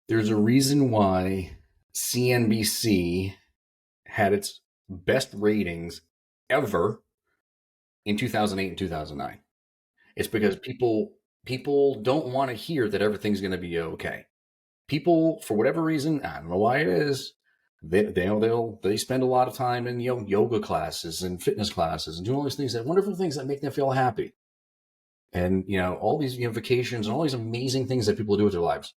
There's a reason why CNBC had its best ratings ever in 2008 and 2009. It's because people don't want to hear that everything's going to be okay. People, for whatever reason, I don't know why it is, they spend a lot of time in yoga classes and fitness classes and doing all these things, that wonderful things that make them feel happy, and all these vacations and all these amazing things that people do with their lives.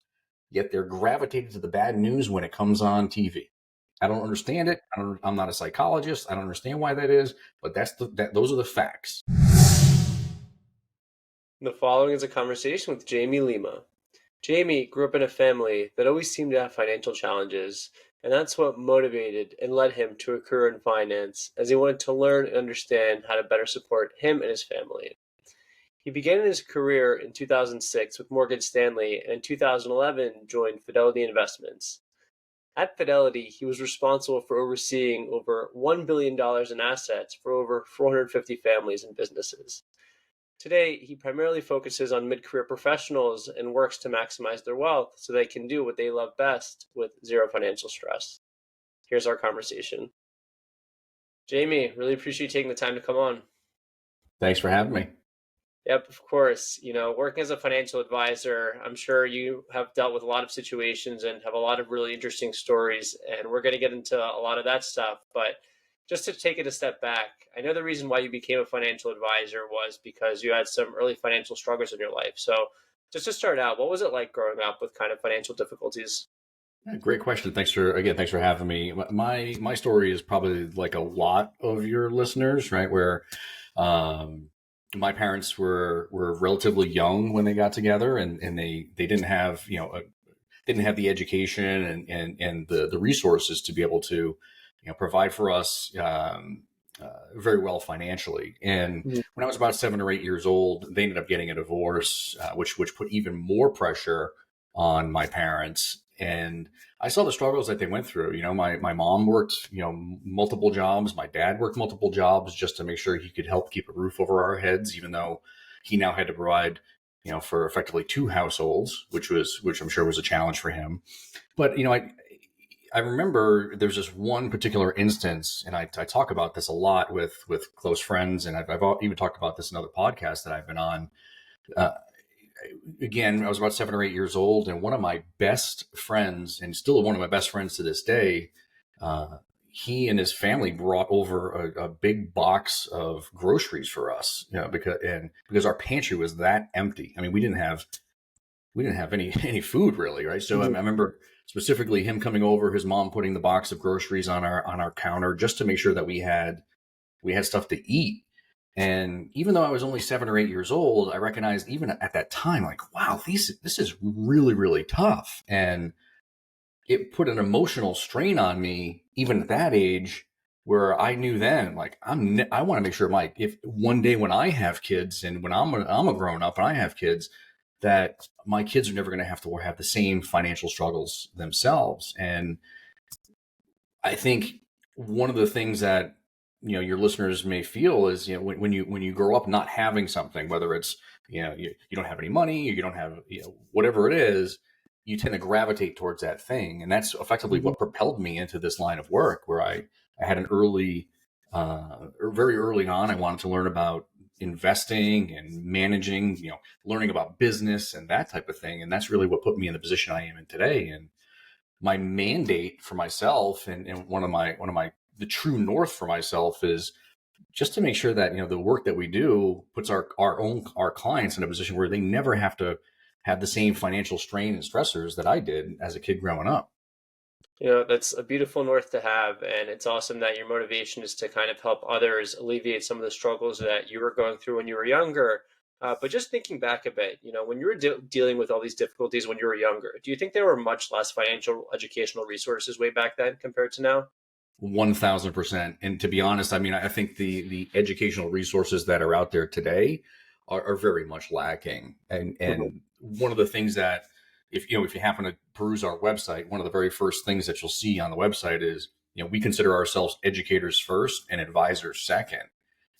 Yet they're gravitated to the bad news when it comes on TV. I don't understand it. I'm not a psychologist. I don't understand why that is, but those are the facts. The following is a conversation with Jamie Lima. Jamie grew up in a family that always seemed to have financial challenges, and that's what motivated and led him to a career in finance, as he wanted to learn and understand how to better support him and his family. He began his career in 2006 with Morgan Stanley and in 2011 joined Fidelity Investments. At Fidelity, he was responsible for overseeing over $1 billion in assets for over 450 families and businesses. Today, he primarily focuses on mid-career professionals and works to maximize their wealth so they can do what they love best with zero financial stress. Here's our conversation. Jamie, really appreciate you taking the time to come on. Thanks for having me. Yep, of course. Working as a financial advisor, I'm sure you have dealt with a lot of situations and have a lot of really interesting stories, and we're going to get into a lot of that stuff. But just to take it a step back, I know the reason why you became a financial advisor was because you had some early financial struggles in your life. So just to start out, what was it like growing up with kind of financial difficulties? Great question. Thanks for having me. My story is probably like a lot of your listeners, right? Where um, my parents were relatively young when they got together, and they didn't have didn't have the education and the resources to be able to provide for us very well financially. And Mhm. when I was about 7 or 8 years old, they ended up getting a divorce, which put even more pressure on my parents. And I saw the struggles that they went through. My mom worked, multiple jobs. My dad worked multiple jobs just to make sure he could help keep a roof over our heads, even though he now had to provide, for effectively two households, which I'm sure was a challenge for him. But, I remember there's this one particular instance, and I talk about this a lot with close friends, and I've even talked about this in other podcasts that I've been on. Uh, Again, I was about 7 or 8 years old, and one of my best friends, and still one of my best friends to this day, he and his family brought over a big box of groceries for us, because our pantry was that empty. I mean, we didn't have any food really, right? So I Mhm. remember specifically him coming over, his mom putting the box of groceries on our counter just to make sure that we had stuff to eat. And even though I was only 7 or 8 years old, I recognized even at that time, like, wow, this is really, really tough. And it put an emotional strain on me, even at that age, where I knew then, like, I want to make sure if one day when I have kids and when I'm a grown up and I have kids, that my kids are never going to have the same financial struggles themselves. And I think one of the things that your listeners may feel is when you grow up not having something, whether it's you don't have any money, or you don't have whatever it is, you tend to gravitate towards that thing, and that's effectively Mhm. what propelled me into this line of work, where I had or very early on, I wanted to learn about investing and managing, learning about business and that type of thing, and that's really what put me in the position I am in today. And my mandate for myself, and one of my the true north for myself, is just to make sure that the work that we do puts our clients in a position where they never have to have the same financial strain and stressors that I did as a kid growing up. That's a beautiful north to have, and it's awesome that your motivation is to kind of help others alleviate some of the struggles that you were going through when you were younger. But just thinking back a bit, when you were dealing with all these difficulties when you were younger, do you think there were much less financial educational resources way back then compared to now? 1,000%. And to be honest, I mean, I think the educational resources that are out there today are very much lacking. Mhm. And one of the things that, if you happen to peruse our website, one of the very first things that you'll see on the website is, we consider ourselves educators first and advisors second.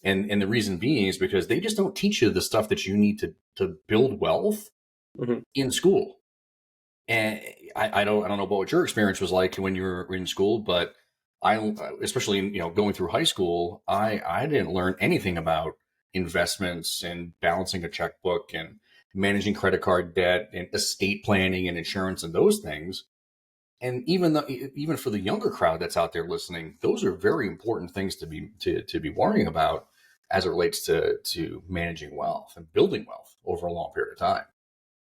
And the reason being is because they just don't teach you the stuff that you need to build wealth Mhm. in school. And I don't know what your experience was like when you were in school, but especially in, going through high school, I didn't learn anything about investments and balancing a checkbook and managing credit card debt and estate planning and insurance and those things. And even for the younger crowd that's out there listening, those are very important things to be worrying about as it relates to managing wealth and building wealth over a long period of time.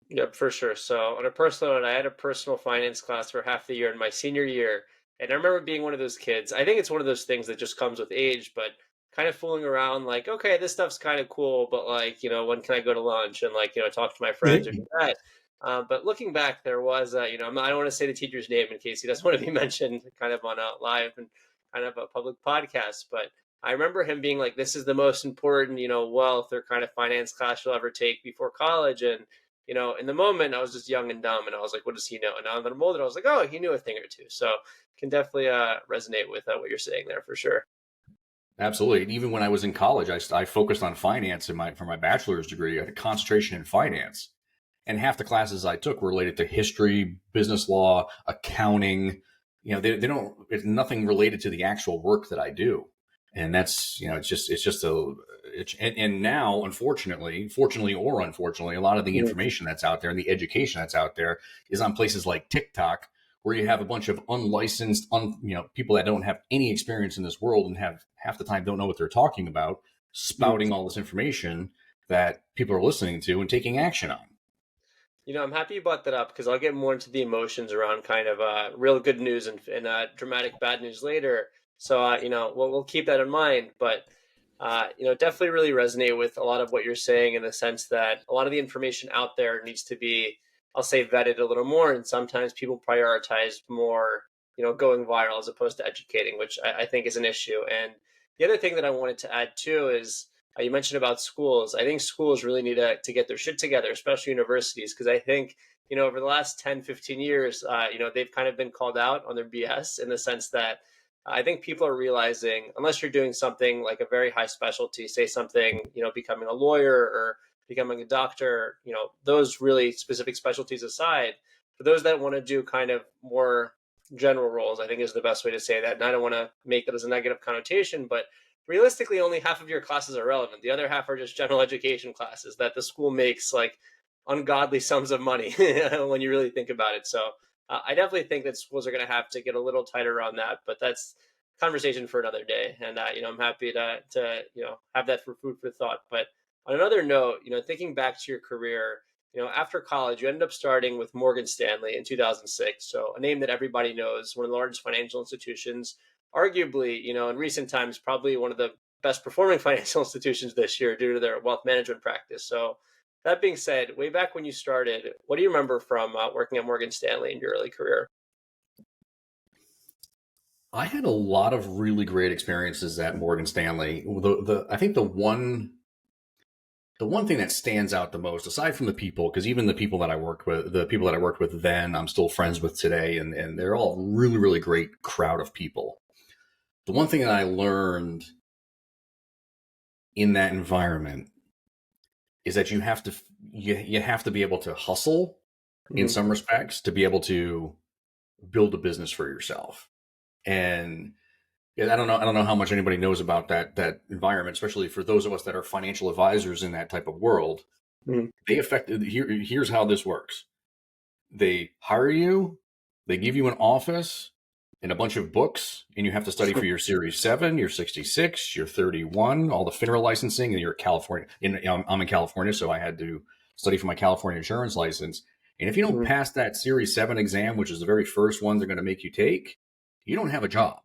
Yep, for sure. So, on a personal note, I had a personal finance class for half the year in my senior year. And I remember being one of those kids. I think it's one of those things that just comes with age, but kind of fooling around like, okay, this stuff's kind of cool, but like, when can I go to lunch and like, talk to my friends or do that. But looking back, there was, I don't want to say the teacher's name in case he doesn't want to be mentioned kind of on a live and kind of a public podcast. But I remember him being like, this is the most important, wealth or kind of finance class you'll ever take before college. And in the moment, I was just young and dumb, and I was like, "What does he know?" And now that I'm older, I was like, "Oh, he knew a thing or two." So, can definitely resonate with what you're saying there for sure. Absolutely. And even when I was in college, I focused on finance for my bachelor's degree. I had a concentration in finance, and half the classes I took were related to history, business law, accounting. They don't. It's nothing related to the actual work that I do, and that's and now, fortunately or unfortunately, a lot of the information that's out there and the education that's out there is on places like TikTok, where you have a bunch of unlicensed, people that don't have any experience in this world and have half the time don't know what they're talking about, spouting all this information that people are listening to and taking action on. I'm happy you brought that up because I'll get more into the emotions around kind of real good news and dramatic bad news later. So, we'll keep that in mind. But, definitely really resonate with a lot of what you're saying in the sense that a lot of the information out there needs to be, I'll say, vetted a little more. And sometimes people prioritize more, going viral as opposed to educating, which I think is an issue. And the other thing that I wanted to add too is, you mentioned about schools. I think schools really need to get their shit together, especially universities, because I think, over the last 10, 15 years, they've kind of been called out on their BS in the sense that I think people are realizing, unless you're doing something like a very high specialty, say something, becoming a lawyer or becoming a doctor, those really specific specialties aside, for those that want to do kind of more general roles, I think is the best way to say that. And I don't want to make that as a negative connotation, but realistically only half of your classes are relevant. The other half are just general education classes that the school makes like ungodly sums of money when you really think about it. So I definitely think that schools are going to have to get a little tighter on that, but that's conversation for another day. And I'm happy to have that for food for thought. But on another note, thinking back to your career, after college, you ended up starting with Morgan Stanley in 2006. So a name that everybody knows, one of the largest financial institutions, arguably, in recent times, probably one of the best performing financial institutions this year due to their wealth management practice. So that being said, way back when you started, what do you remember from working at Morgan Stanley in your early career? I had a lot of really great experiences at Morgan Stanley. I think the one thing that stands out the most, aside from the people, because even the people that I worked with then, I'm still friends with today, and they're all really, really great crowd of people. The one thing that I learned in that environment is that you have to be able to hustle in some respects to be able to build a business for yourself. And I don't know how much anybody knows about that environment, especially for those of us that are financial advisors in that type of world. Mhm. Here's how this works. They hire you, they give you an office and a bunch of books, and you have to study for your Series 7, your 66, your 31, all the FINRA licensing, and your California. I'm in California, so I had to study for my California insurance license. And if you don't pass that Series 7 exam, which is the very first one they're going to make you take, you don't have a job.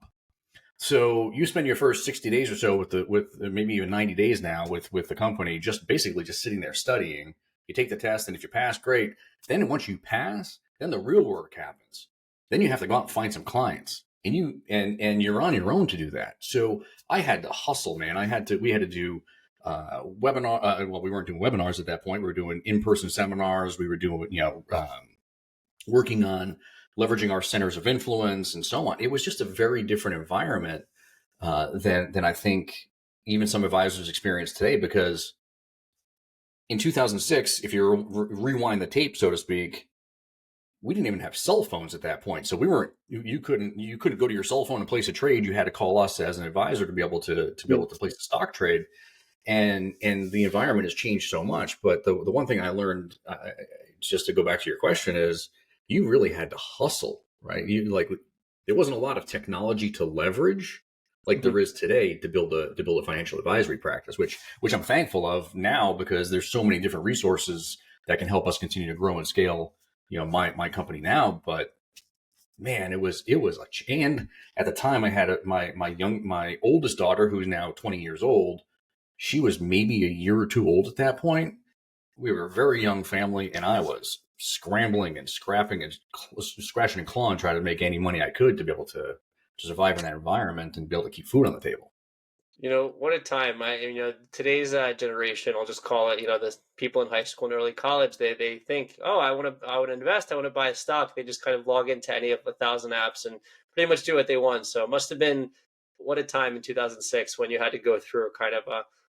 So you spend your first 60 days or so with maybe even 90 days now with the company, just basically just sitting there studying. You take the test, and if you pass, great. Then once you pass, then the real work happens. Then you have to go out and find some clients, and you're on your own to do that. So I had to hustle, man. We had to do webinar. Well, we weren't doing webinars at that point. We were doing in-person seminars. We were doing, working on leveraging our centers of influence and so on. It was just a very different environment than I think even some advisors experience today. Because in 2006, if you rewind the tape, so to speak, we didn't even have cell phones at that point. So we weren't, you couldn't go to your cell phone and place a trade. You had to call us as an advisor to be able to place a stock trade. And the environment has changed so much. But the one thing I learned, just to go back to your question, is you really had to hustle, right? You like, there wasn't a lot of technology to leverage like there is today to build a financial advisory practice, which I'm thankful of now, because there's so many different resources that can help us continue to grow and scale, my company now. But man, it was like, and at the time I had my oldest daughter, who's now 20 years old. She was maybe a year or two old at that point. We were a very young family, and I was scrambling and scrapping and scratching and clawing, trying to make any money I could to be able to survive in that environment and be able to keep food on the table. What a time. Today's generation, I'll just call it, the people in high school and early college, they think, oh, I want to invest, I want to buy a stock. They just kind of log into any of 1,000 apps and pretty much do what they want. So it must have been, what a time in 2006 when you had to go through kind of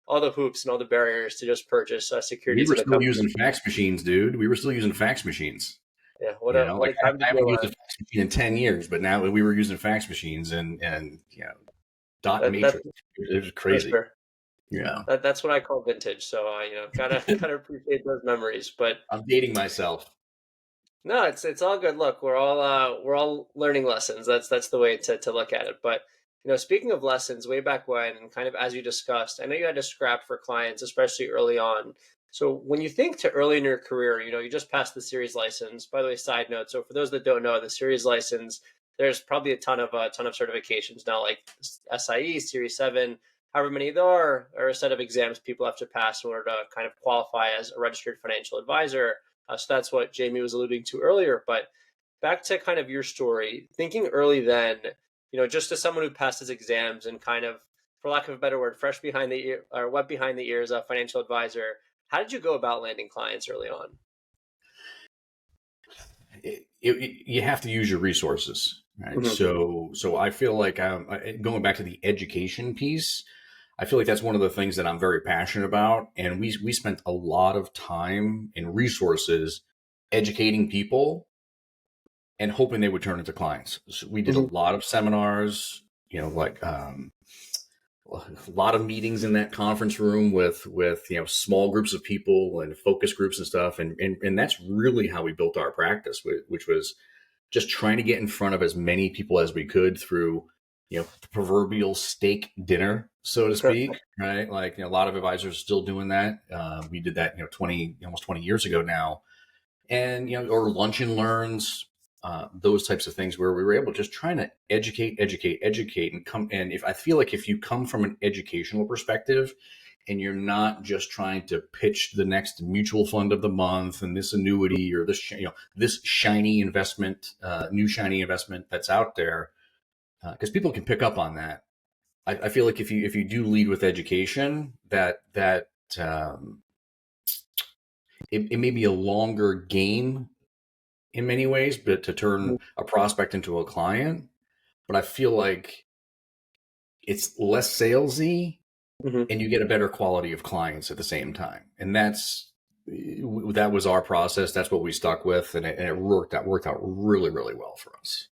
all the hoops and all the barriers to just purchase We securities were in the still company. using fax machines, dude. We were still using fax machines. Yeah, what Like a time I to be haven't used a alive. fax machine in 10 years, but now we were using fax machines and dot That matrix. It was for crazy. sure. Yeah. That's what I call vintage. So gotta appreciate those memories. But I'm dating myself. no, it's all good. Look, we're all learning lessons. That's the way to look at it. But speaking of lessons, way back when, and kind of as you discussed, I know you had to scrap for clients, especially early on. So when you think to early in your career, you just passed the series license. By the way, side note. So for those that don't know, the series license, there's probably a ton of certifications now, like SIE, Series 7, however many there are a set of exams people have to pass in order to kind of qualify as a registered financial advisor. So that's what Jamie was alluding to earlier. But back to kind of your story, thinking early then, just as someone who passed his exams and kind of, for lack of a better word, fresh behind the ear or wet behind the ears, a financial advisor, how did you go about landing clients early on? You have to use your resources, right? Mm-hmm. So I feel like going back to the education piece. I feel like that's one of the things that I'm very passionate about, and we spent a lot of time and resources educating people and hoping they would turn into clients. So we did a Mm-hmm. lot of seminars, like a lot of meetings in that conference room with small groups of people and focus groups and stuff, and that's really how we built our practice, which was just trying to get in front of as many people as we could through the proverbial steak dinner, so to speak, right? Like a lot of advisors are still doing that. We did that almost 20 years ago now, and or lunch and learns, those types of things where we were able to just trying to educate and come. And if I feel like if you come from an educational perspective and you're not just trying to pitch the next mutual fund of the month and this annuity or this shiny investment, new shiny investment that's out there, because people can pick up on that. I feel like if you do lead with education, that it may be a longer game in many ways, but to turn a prospect into a client. But I feel like it's less salesy, Mm-hmm. and you get a better quality of clients at the same time. And that was our process. That's what we stuck with, and it worked out really, really well for us.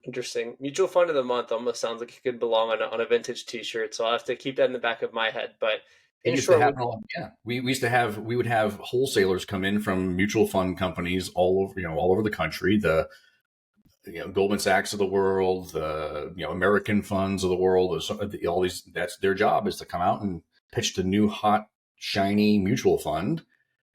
Interesting. Mutual fund of the month almost sounds like it could belong on a vintage T-shirt. So I'll have to keep that in the back of my head. But It in used to short, happen. Yeah, we would have wholesalers come in from mutual fund companies all over the country. The Goldman Sachs of the world, the American funds of the world, all these. That's their job, is to come out and pitch the new hot shiny mutual fund.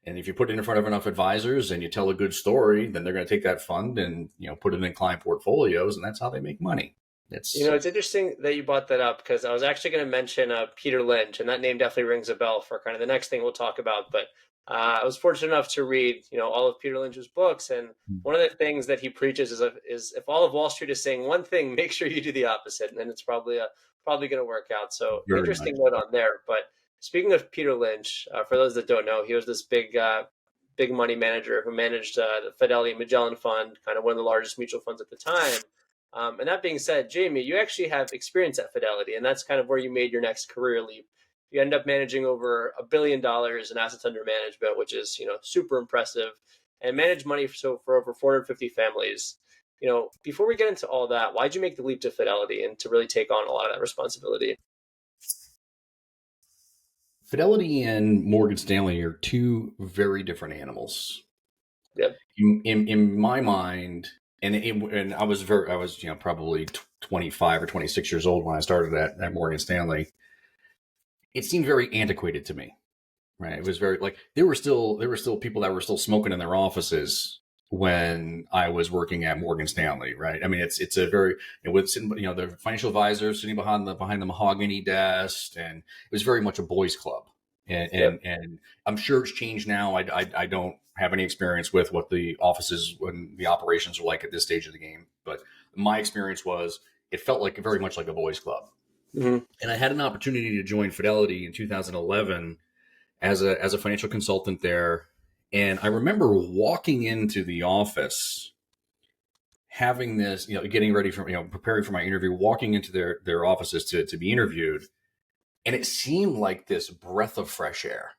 And if you put it in front of enough advisors and you tell a good story, then they're going to take that fund and put it in client portfolios, and that's how they make money. It's it's interesting that you brought that up because I was actually going to mention Peter Lynch, and that name definitely rings a bell for kind of the next thing we'll talk about. But I was fortunate enough to read, all of Peter Lynch's books, and one of the things that he preaches is if all of Wall Street is saying one thing, make sure you do the opposite, and then it's probably going to work out. So very interesting much. note on there. But speaking of Peter Lynch, for those that don't know, he was this big money manager who managed the Fidelity Magellan Fund, kind of one of the largest mutual funds at the time. And that being said, Jamie, you actually have experience at Fidelity, and that's kind of where you made your next career leap. You end up managing over $1 billion in assets under management, which is super impressive. and managed money for over 450 families. Before we get into all that, why'd you make the leap to Fidelity and to really take on a lot of that responsibility? Fidelity and Morgan Stanley are two very different animals. Yep. In my mind, and I was probably 25 or 26 years old when I started at Morgan Stanley. It seemed very antiquated to me, right? It was very like there were still people that were still smoking in their offices when I was working at Morgan Stanley, right? I mean, it's a very it was the financial advisors sitting behind the mahogany desk, and it was very much a boys' club. And I'm sure it's changed now. I don't have any experience with what the offices and the operations are like at this stage of the game, but my experience was it felt like very much like a boys' club. Mm-hmm. And I had an opportunity to join Fidelity in 2011 as a financial consultant there. And I remember walking into the office, having this, getting ready for, preparing for my interview, walking into their offices to be interviewed. And it seemed like this breath of fresh air.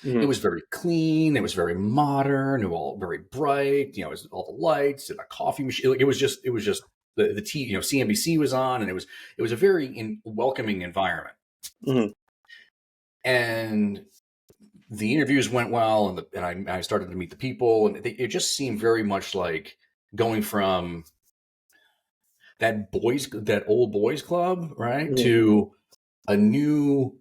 Mm-hmm. It was very clean. It was very modern. It was all very bright. It was all the lights and a coffee machine. It was just the TV, CNBC was on, and it was a very welcoming environment. Mm-hmm. And the interviews went well, and I started to meet the people, and it just seemed very much like going from that old boys club, right, Mm-hmm. to a new,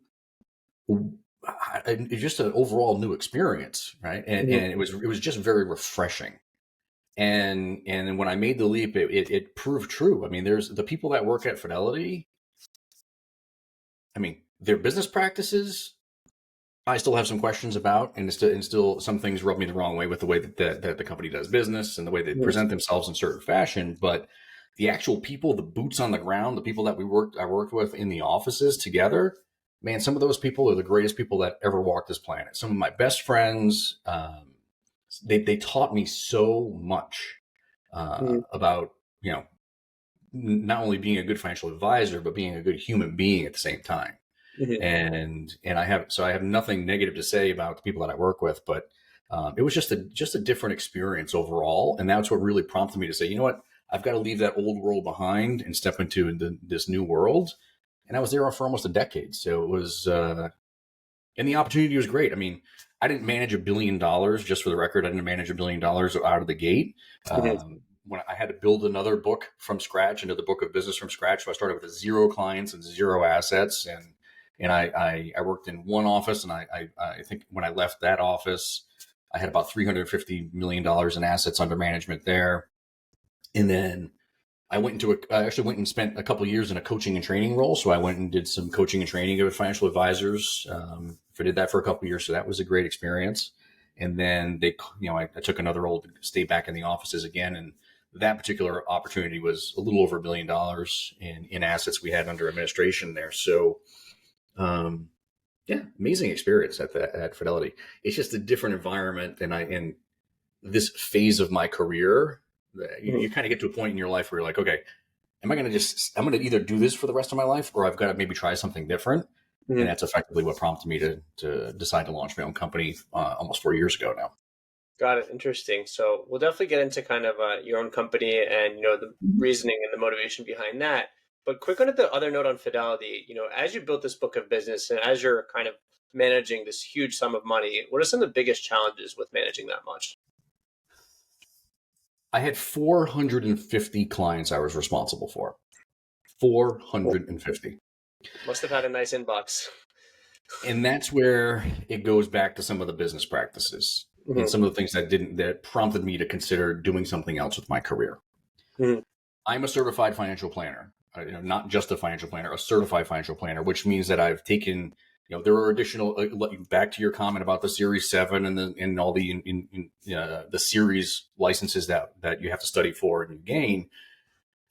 just an overall new experience, right, and it was just very refreshing. And when I made the leap, it proved true. I mean, there's the people that work at Fidelity. I mean, their business practices, I still have some questions about, and still some things rub me the wrong way with the way that the company does business and the way they present themselves in certain fashion. But the actual people, the boots on the ground, the people that I worked with in the offices together, man, some of those people are the greatest people that ever walked this planet. Some of my best friends, they taught me so much about, not only being a good financial advisor, but being a good human being at the same time. Mm-hmm. And I have nothing negative to say about the people that I work with, but it was just a different experience overall. And that's what really prompted me to say, you know what, I've got to leave that old world behind and step into this new world. And I was there for almost a decade. So it was, and the opportunity was great. I mean, I didn't manage $1 billion, just for the record. I didn't manage $1 billion out of the gate. When I had to build another book from scratch, into the book of business from scratch. So I started with 0 clients and 0 assets. And I worked in one office, and I think when I left that office, I had about $350 million in assets under management there. And then I actually went and spent a couple of years in a coaching and training role. So I went and did some coaching and training with financial advisors. I did that for a couple of years. So that was a great experience. And then I took another role to stay back in the offices again. And that particular opportunity was a little over $1 billion in assets we had under administration there. So, amazing experience at Fidelity. It's just a different environment, and in this phase of my career, you kind of get to a point in your life where you're like, okay, I'm going to either do this for the rest of my life, or I've got to maybe try something different. And that's effectively what prompted me to decide to launch my own company almost 4 years ago now. Got it. Interesting. So we'll definitely get into kind of your own company and, the reasoning and the motivation behind that. But quick on the other note on Fidelity, as you built this book of business and as you're kind of managing this huge sum of money, what are some of the biggest challenges with managing that much? I had 450 clients I was responsible for. 450. Must have had a nice inbox. And that's where it goes back to some of the business practices and some of the things that prompted me to consider doing something else with my career. I'm a certified financial planner, not just a financial planner, a certified financial planner, which means that I've taken, there are additional, back to your comment about the Series 7 and all the series licenses that you have to study for and gain.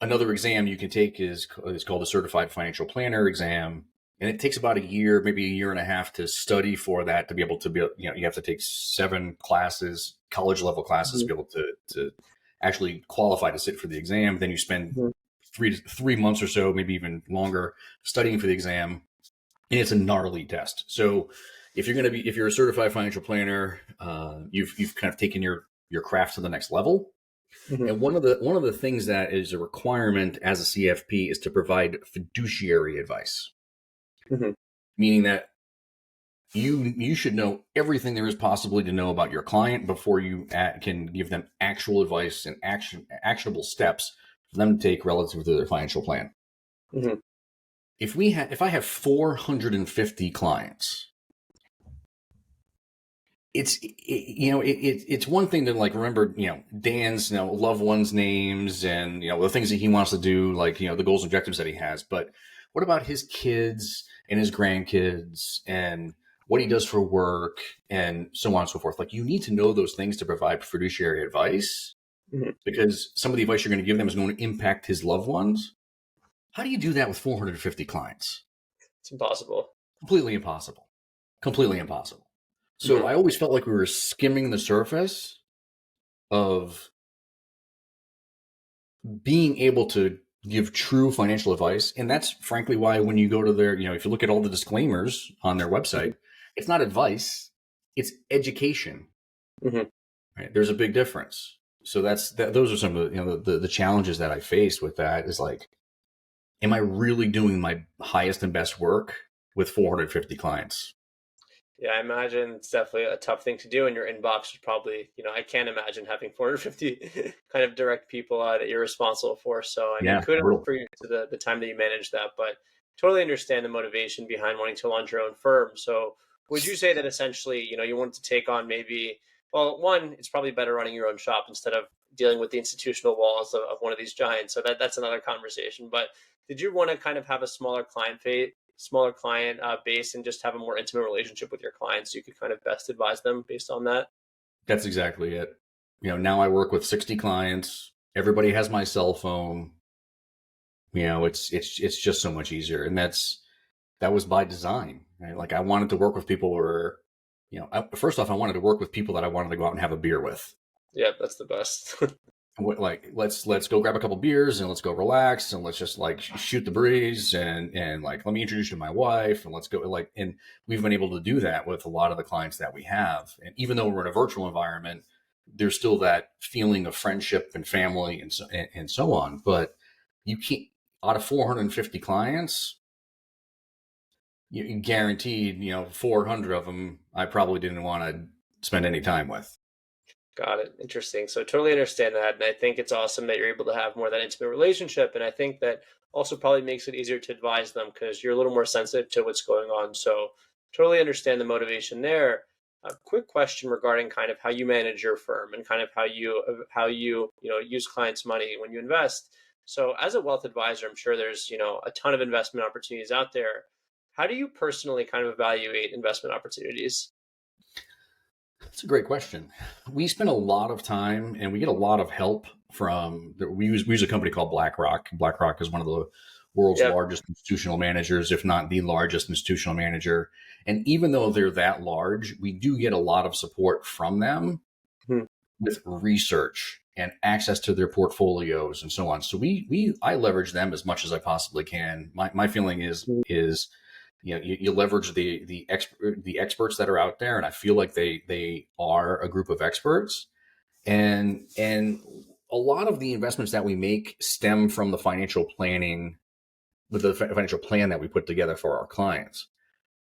Another exam you can take is called the Certified Financial Planner exam. And it takes about a year, maybe a year and a half to study for that, to be able to you have to take 7 classes, college level classes, to be able to actually qualify to sit for the exam. Then you spend 3 months or so, maybe even longer, studying for the exam. And it's a gnarly test. So if you're a certified financial planner, you've kind of taken your your craft to the next level. Mhm. And one of the things that is a requirement as a CFP is to provide fiduciary advice, Mhm. meaning that you should know everything there is possibly to know about your client before you can give them actual advice and actionable steps for them to take relative to their financial plan. Mhm. If I have 450 clients, it's one thing to like remember Dan's loved ones names and the things that he wants to do, like the goals and objectives that he has, but what about his kids and his grandkids and what he does for work and so on and so forth? Like, you need to know those things to provide fiduciary advice, Mhm. because some of the advice you're going to give them is going to impact his loved ones. How do you do that with 450 clients? It's impossible. Completely impossible. Completely impossible. So Mhm. I always felt like we were skimming the surface of being able to give true financial advice. And that's frankly why when you go to their, if you look at all the disclaimers on their Mhm. website, it's not advice, it's education, Mhm. right? There's a big difference. So those are some of the challenges that I face with that, is like, am I really doing my highest and best work with 450 clients? Yeah, I imagine it's definitely a tough thing to do, and your inbox is probably, I can't imagine having 450 kind of direct people that you're responsible for. So, I mean, Yeah, kudos brutal. for you to the time that you manage that, but totally understand the motivation behind wanting to launch your own firm. So, would you say that essentially, you wanted to take on maybe, well, one, it's probably better running your own shop instead of dealing with the institutional walls of one of these giants. So that's another conversation. But did you want to kind of have a smaller client base and just have a more intimate relationship with your clients so you could kind of best advise them based on that? That's exactly it. Now I work with 60 clients. Everybody has my cell phone. It's just so much easier, and that was by design, right? Like, I wanted to work with people where, first off, I wanted to work with people that I wanted to go out and have a beer with. Yeah, that's the best. Like, let's go grab a couple beers and let's go relax and let's just like shoot the breeze and like, let me introduce you to my wife and let's go, like, and we've been able to do that with a lot of the clients that we have. And even though we're in a virtual environment, there's still that feeling of friendship and family and so on. But you can't, out of 450 clients, you guaranteed, 400 of them I probably didn't want to spend any time with. Got it. Interesting. So totally understand that. And I think it's awesome that you're able to have more of that intimate relationship. And I think that also probably makes it easier to advise them because you're a little more sensitive to what's going on. So totally understand the motivation there. A quick question regarding kind of how you manage your firm and kind of how you use clients' money when you invest. So as a wealth advisor, I'm sure there's a ton of investment opportunities out there. How do you personally kind of evaluate investment opportunities? That's a great question. We spend a lot of time and we get a lot of help we use a company called BlackRock. BlackRock is one of the world's Yeah. largest institutional managers, if not the largest institutional manager. And even though they're that large, we do get a lot of support from them Mhm. with research and access to their portfolios and so on. So I leverage them as much as I possibly can. My feeling is you leverage the experts that are out there, and I feel like they are a group of experts, and a lot of the investments that we make stem from the financial planning, with the financial plan that we put together for our clients.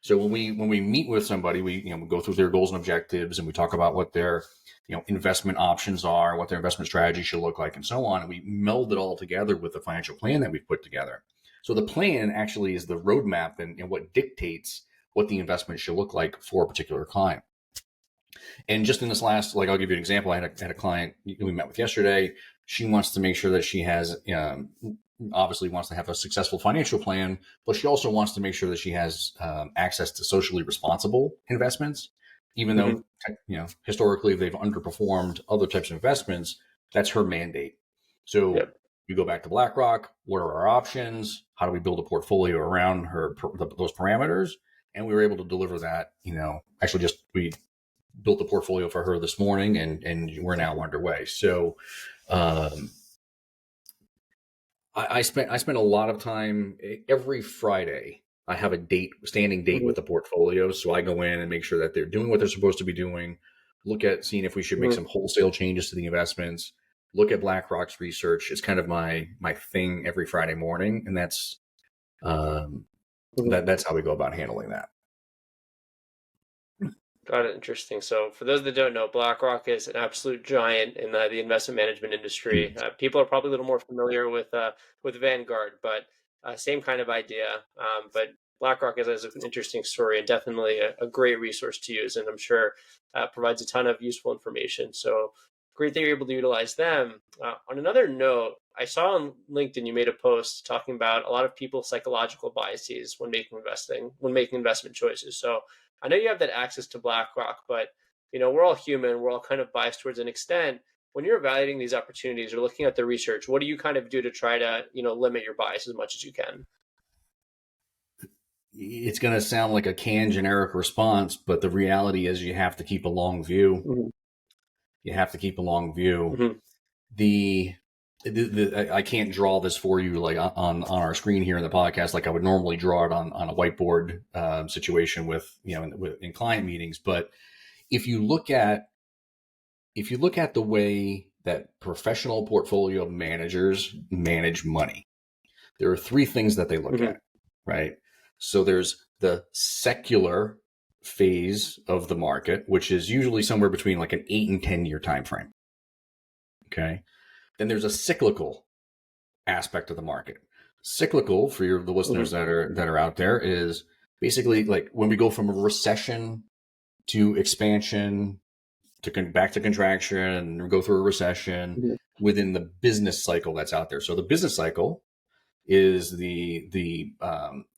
So when we meet with somebody, we go through their goals and objectives, and we talk about what their investment options are, what their investment strategy should look like, and so on. And we meld it all together with the financial plan that we've put together. So the plan actually is the roadmap and what dictates what the investment should look like for a particular client. And just in this last, like, I'll give you an example. I had a client we met with yesterday. She wants to make sure that she has, obviously wants to have a successful financial plan, but she also wants to make sure that she has access to socially responsible investments. Even Mhm. though, historically they've underperformed other types of investments, that's her mandate. So Yep. we go back to BlackRock. What are our options? How do we build a portfolio around those parameters? And we were able to deliver that. Actually, just we built the portfolio for her this morning, and we're now underway. So um, I spent a lot of time every Friday. I have a standing date Mhm. with the portfolio. So I go in and make sure that they're doing what they're supposed to be doing, look at seeing if we should make Mhm. some wholesale changes to the investments, look at BlackRock's research. It's kind of my thing every Friday morning, and um, Mhm. that's how we go about handling that. Got it. Interesting. So, for those that don't know, BlackRock is an absolute giant in the investment management industry. People are probably a little more familiar with Vanguard, but same kind of idea. But BlackRock is an interesting story and definitely a great resource to use, and I'm sure provides a ton of useful information. So, great that you're able to utilize them. On another note, I saw on LinkedIn you made a post talking about a lot of people's psychological biases when making investment choices. So I know you have that access to BlackRock, but we're all human. We're all kind of biased towards an extent. When you're evaluating these opportunities or looking at the research, what do you kind of do to try to, limit your bias as much as you can? It's going to sound like a canned generic response, but the reality is you have to keep a long view. Hmm. You have to keep a long view. Hmm. The, I can't draw this for you like on our screen here in the podcast like I would normally draw it on a whiteboard situation with in client meetings. But if you look at the way that professional portfolio managers manage money, there are three things that they look Hmm. at, right? So there's the secular phase of the market, which is usually somewhere between like an 8 and 10 year time frame. Okay. Then there's a cyclical aspect of the market. Cyclical, for the Hmm. listeners that are out there, is basically like when we go from a recession to expansion to back to contraction and go through a recession Hmm. within the business cycle that's out there. So the business cycle is the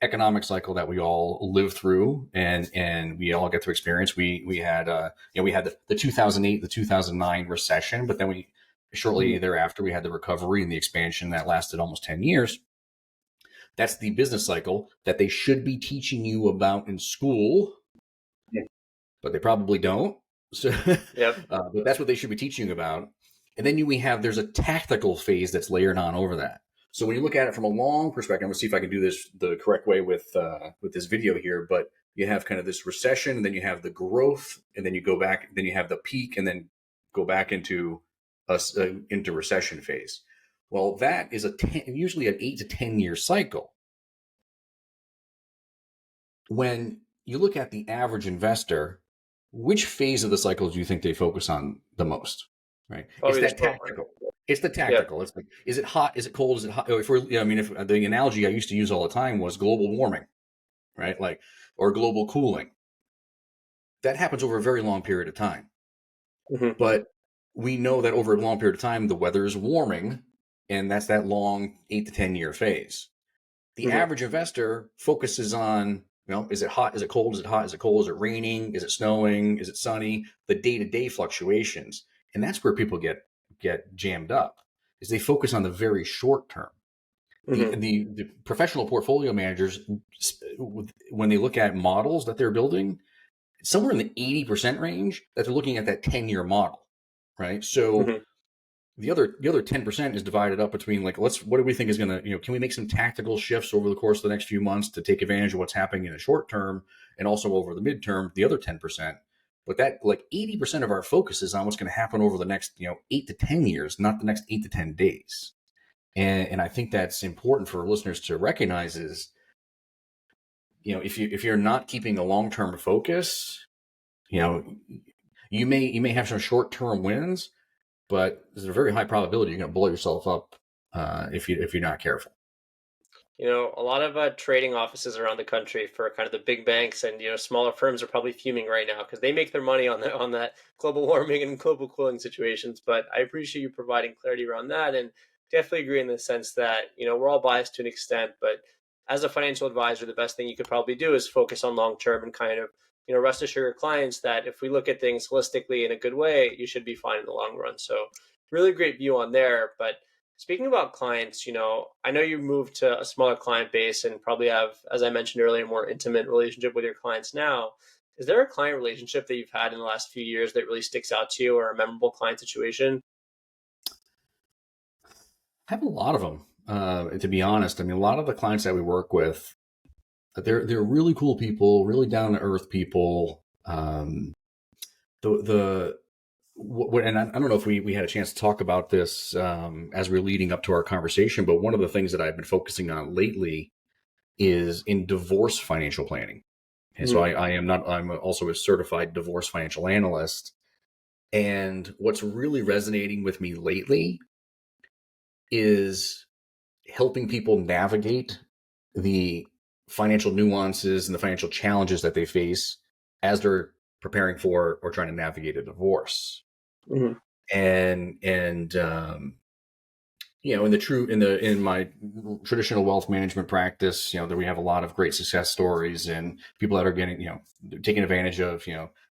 economic cycle that we all live through and we all get to experience. We had we had the 2008 the 2009 recession, but then we shortly Hmm. thereafter we had the recovery and the expansion that lasted almost 10 years. That's the business cycle that they should be teaching you about in school, but they probably don't. So, Yep. but that's what they should be teaching you about. And then there's a tactical phase that's layered on over that. So when you look at it from a long perspective, I'm gonna see if I can do this the correct way with this video here. But you have kind of this recession, and then you have the growth, and then you go back, then you have the peak, and then go back into into recession phase. Well, that is usually an 8 to 10 year cycle. When you look at the average investor, which phase of the cycle do you think they focus on the most? Right? It's Probably the that short one. tactical. It's the Yep. tactical. It's like, is it hot? Is it cold? Is it hot? If we're, I mean, if the analogy I used to use all the time was global warming, right? Like, or global cooling. That happens over a very long period of time. Hmm. But we know that over a long period of time, the weather is warming, and that's that long 8 to 10 year phase. The Hmm. average investor focuses on, is it hot? Is it cold? Is it hot? Is it cold? Is it raining? Is it snowing? Is it sunny? The day-to-day fluctuations. And that's where people get jammed up, is they focus on the very short term. The, Hmm. the, the professional portfolio managers, when they look at models that they're building, somewhere in the 80% range that they're looking at that 10-year model, right? So Hmm. the other 10% is divided up between like, what do we think is going to, can we make some tactical shifts over the course of the next few months to take advantage of what's happening in the short term and also over the midterm, the other 10%. But that like 80% of our focus is on what's going to happen over the next 8 to 10 years, not the next 8 to 10 days. And I think that's important for listeners to recognize is, if you're not keeping a long-term focus, you know you may have some short-term wins, but there's a very high probability you're going to blow yourself up if you're not careful. A lot of trading offices around the country for kind of the big banks and smaller firms are probably fuming right now because they make their money on that global warming and global cooling situations. But I appreciate you providing clarity around that, and definitely agree in the sense that we're all biased to an extent. But as a financial advisor, the best thing you could probably do is focus on long term and kind of rest assure your clients that if we look at things holistically in a good way, you should be fine in the long run. So really great view on there, but. Speaking about clients, I know you moved to a smaller client base and probably have, as I mentioned earlier, a more intimate relationship with your clients now. Is there a client relationship that you've had in the last few years that really sticks out to you or a memorable client situation? I have a lot of them, to be honest. I mean, a lot of the clients that we work with, they're really cool people, really down to earth people. the and I don't know if we had a chance to talk about this as we're leading up to our conversation, but one of the things that I've been focusing on lately is in divorce financial planning. And so Mhm. I'm also a certified divorce financial analyst. And what's really resonating with me lately is helping people navigate the financial nuances and the financial challenges that they face as they're preparing for or trying to navigate a divorce. Mhm. And in my traditional wealth management practice, that we have a lot of great success stories and people that are getting, taking advantage of,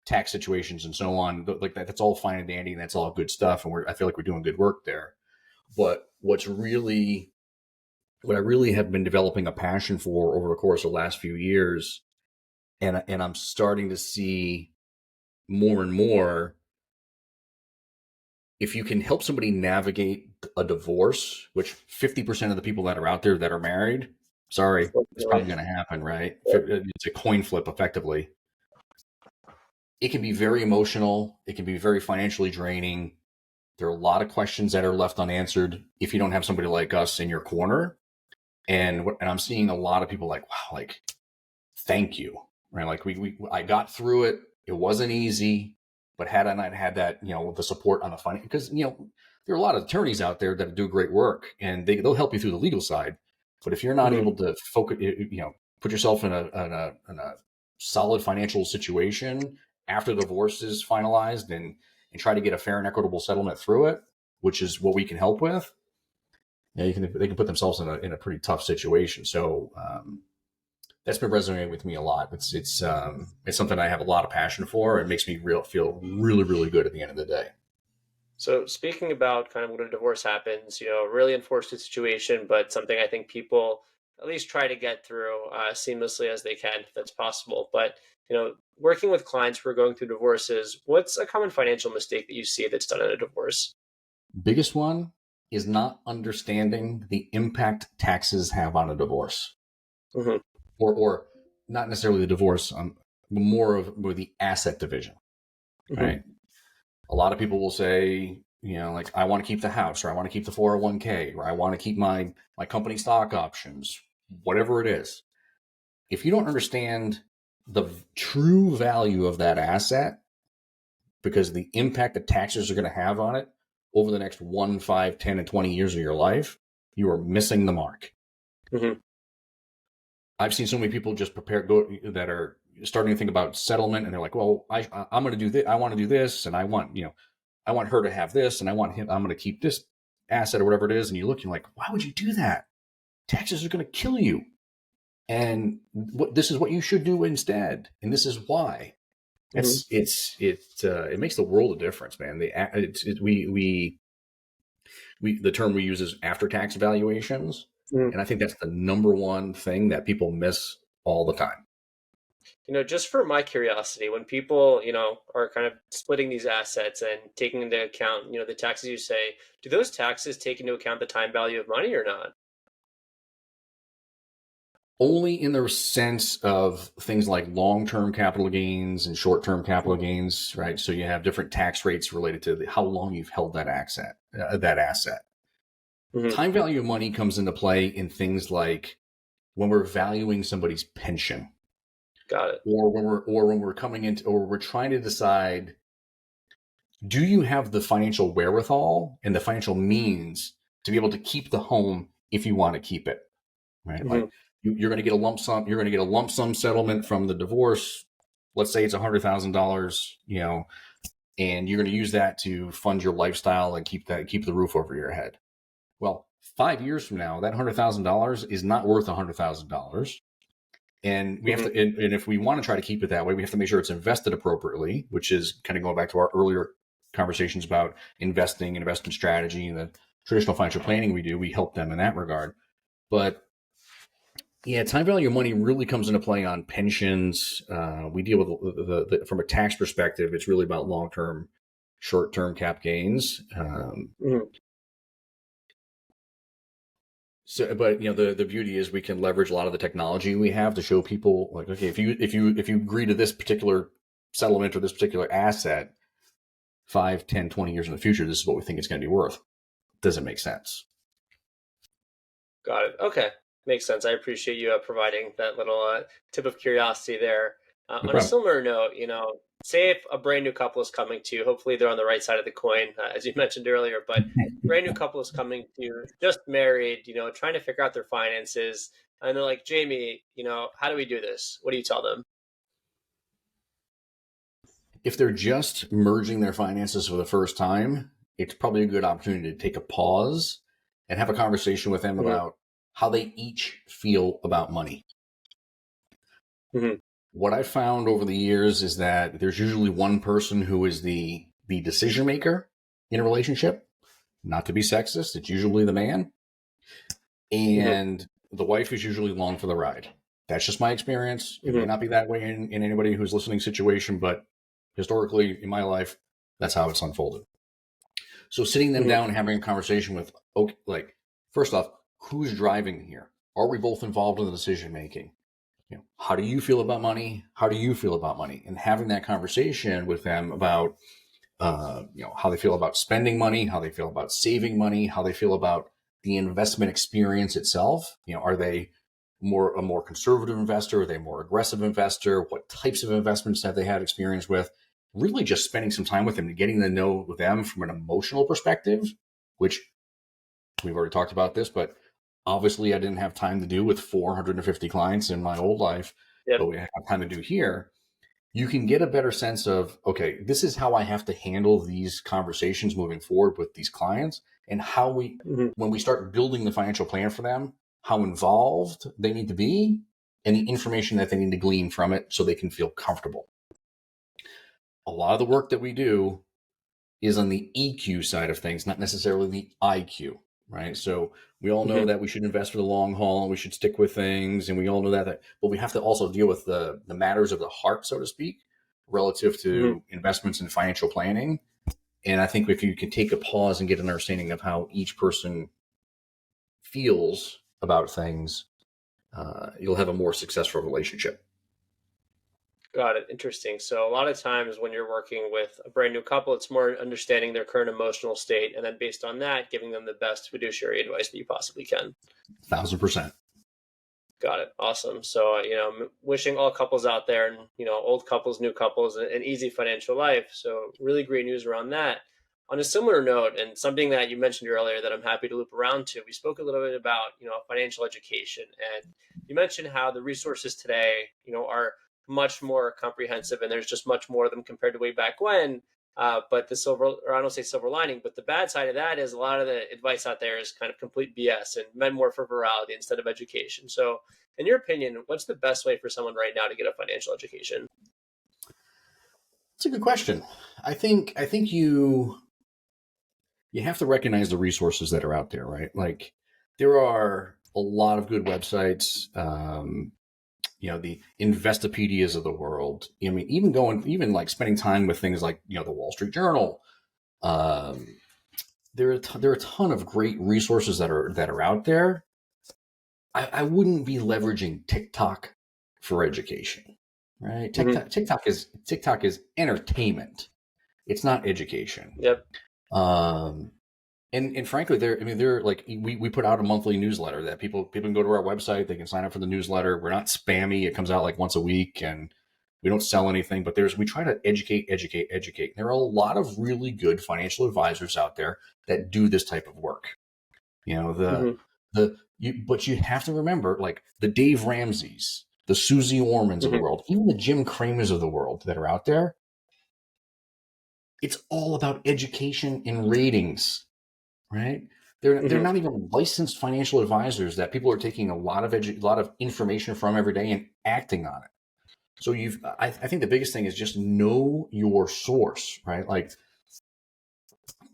tax situations and so on. Like that, that's all fine and dandy, and that's all good stuff. And I feel like we're doing good work there. But what I really have been developing a passion for over the course of the last few years, and I'm starting to see more and more, if you can help somebody navigate a divorce, which 50% of the people that are out there that are married, sorry, it's Unfortunately. probably going to happen, right? Yep. It's a coin flip effectively. It can be very emotional. It can be very financially draining. There are a lot of questions that are left unanswered if you don't have somebody like us in your corner. And I'm seeing a lot of people like, wow, like, thank you, right? Like I got through it. It wasn't easy, but had I not had that, the support on the funding, because, there are a lot of attorneys out there that do great work and they'll help you through the legal side. But if you're not Mhm. able to focus, put yourself in a solid financial situation after the divorce is finalized and try to get a fair and equitable settlement through it, which is what we can help with. They can put themselves in a pretty tough situation. So, that's been resonating with me a lot. It's something I have a lot of passion for. It makes me feel really really good at the end of the day. So speaking about kind of when a divorce happens, a really unfortunate situation, but something I think people at least try to get through seamlessly as they can, if that's possible. But working with clients who are going through divorces, what's a common financial mistake that you see that's done in a divorce? Biggest one is not understanding the impact taxes have on a divorce, Hmm. or not necessarily the divorce, but more the asset division. Hmm. Right? A lot of people will say, like, I want to keep the house, or I want to keep the 401k, or I want to keep my company stock options, whatever it is. If you don't understand the true value of that asset, because the impact that taxes are going to have on it over the next 1, 5, 10, and 20 years of your life, you are missing the mark. Hmm. I've seen so many people just that are starting to think about settlement, and they're like, well, I'm going to do this. I want to do this. And I want her to have this, and I'm going to keep this asset or whatever it is. And you look, you're like, why would you do that? Taxes are going to kill you. And this is what you should do instead. And this is why. Hmm. It makes the world of difference, man. The term we use is after tax valuations, Hmm. and I think that's the number one thing that people miss all the time. Just for my curiosity, when people, are kind of splitting these assets and taking into account, the taxes you say, do those taxes take into account the time value of money or not? Only in the sense of things like long-term capital gains and short-term capital gains, right? So you have different tax rates related to how long you've held that asset. Hmm. Time value of money comes into play in things like when we're valuing somebody's pension, Got it. or when we're coming into, or we're trying to decide, do you have the financial wherewithal and the financial means to be able to keep the home if you want to keep it, right? Hmm. Like, you're going to get a lump sum. You're going to get a lump sum settlement from the divorce. Let's say it's $100,000, and you're going to use that to fund your lifestyle and keep the roof over your head. Well, 5 years from now, that $100,000 is not worth $100,000. And we have Hmm. to, and if we want to try to keep it that way, we have to make sure it's invested appropriately, which is kind of going back to our earlier conversations about investing, investment strategy, and the traditional financial planning we do. We help them in that regard. But yeah, time value of money really comes into play on pensions. We deal with from a tax perspective, it's really about long term, short term cap gains. Hmm. But the beauty is we can leverage a lot of the technology we have to show people, like, okay, if you agree to this particular settlement or this particular asset 5, 10, 20 years in the future, this is what we think it's going to be worth. Doesn't make sense. Got it. Okay. Makes sense. I appreciate you providing that little tip of curiosity there. No On a problem. similar note, say if a brand new couple is coming to you, hopefully they're on the right side of the coin, as you mentioned earlier, but brand new couple is coming to you, just married, trying to figure out their finances. And they're like, Jamie, how do we do this? What do you tell them? If they're just merging their finances for the first time, it's probably a good opportunity to take a pause and have a conversation with them Hmm. about how they each feel about money. Hmm. What I found over the years is that there's usually one person who is the decision maker in a relationship. Not to be sexist, it's usually the man. Hmm. And the wife is usually along for the ride. That's just my experience. It may Hmm. not be that way in anybody who's listening situation, but historically in my life, that's how it's unfolded. So sitting them Hmm. down and having a conversation with, okay, like, first off, who's driving here? Are we both involved in the decision making? How do you feel about money? How do you feel about money? And having that conversation with them about, how they feel about spending money, how they feel about saving money, how they feel about the investment experience itself. Are they a more conservative investor? Are they a more aggressive investor? What types of investments have they had experience with? Really just spending some time with them and getting to know them from an emotional perspective, which we've already talked about this, but obviously I didn't have time to do with 450 clients in my old life, Yep. but we have time to do here. You can get a better sense of, okay, this is how I have to handle these conversations moving forward with these clients, and how Hmm. when we start building the financial plan for them, how involved they need to be and the information that they need to glean from it so they can feel comfortable. A lot of the work that we do is on the EQ side of things, not necessarily the IQ, right? So we all know Hmm. that we should invest for the long haul and we should stick with things, and we all know that, but we have to also deal with the matters of the heart, so to speak, relative Hmm. to investments and financial planning. And I think if you can take a pause and get an understanding of how each person feels about things, you'll have a more successful relationship. Got it. Interesting. So a lot of times when you're working with a brand new couple, it's more understanding their current emotional state, and then based on that, giving them the best fiduciary advice that you possibly can. 1,000%. Got it. Awesome. So, wishing all couples out there and, old couples, new couples, an easy financial life. So, really great news around that. On a similar note, and something that you mentioned earlier that I'm happy to loop around to, we spoke a little bit about, financial education. And you mentioned how the resources today, are much more comprehensive and there's just much more of them compared to way back when. But the silver, or I don't say silver lining, but the bad side of that is a lot of the advice out there is kind of complete BS and meant more for virality instead of education. So, in your opinion, what's the best way for someone right now to get a financial education? It's a good question. I think you have to recognize the resources that are out there, right? Like there are a lot of good websites, the Investopedias of the world. I mean, even like spending time with things like, the Wall Street Journal. Um, there are a ton of great resources that are out there. I wouldn't be leveraging TikTok for education, right? Hmm. TikTok is entertainment. It's not education. Yep. Um, and frankly, they're like we put out a monthly newsletter that people can go to our website. They can sign up for the newsletter. We're not spammy. It comes out like once a week, and we don't sell anything. But we try to educate, educate, educate. There are a lot of really good financial advisors out there that do this type of work. You know Hmm. but you have to remember, like the Dave Ramseys, the Susie Ormans of the Hmm. world, even the Jim Cramers of the world that are out there. It's all about education and ratings, right? They're Hmm. not even licensed financial advisors that people are taking a lot of information from every day and acting on it. So I think the biggest thing is just know your source, right? Like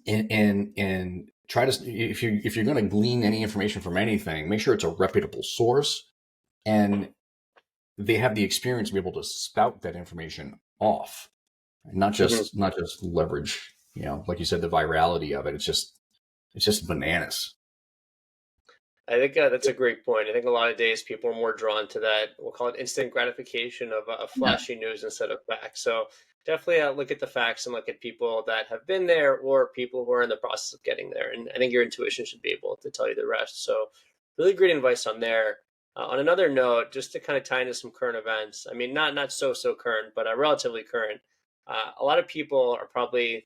and try to, if you're going to glean any information from anything, make sure it's a reputable source and they have the experience to be able to spout that information off, not Hmm. just leverage. Like you said, the virality of it. It's just bananas. I think that's a great point. I think a lot of days people are more drawn to that, we'll call it instant gratification of Yeah. flashy news instead of facts. So definitely look at the facts and look at people that have been there or people who are in the process of getting there. And I think your intuition should be able to tell you the rest. So, really great advice on there. On another note, just to kind of tie into some current events, I mean, not so current, but relatively current. A lot of people are probably, I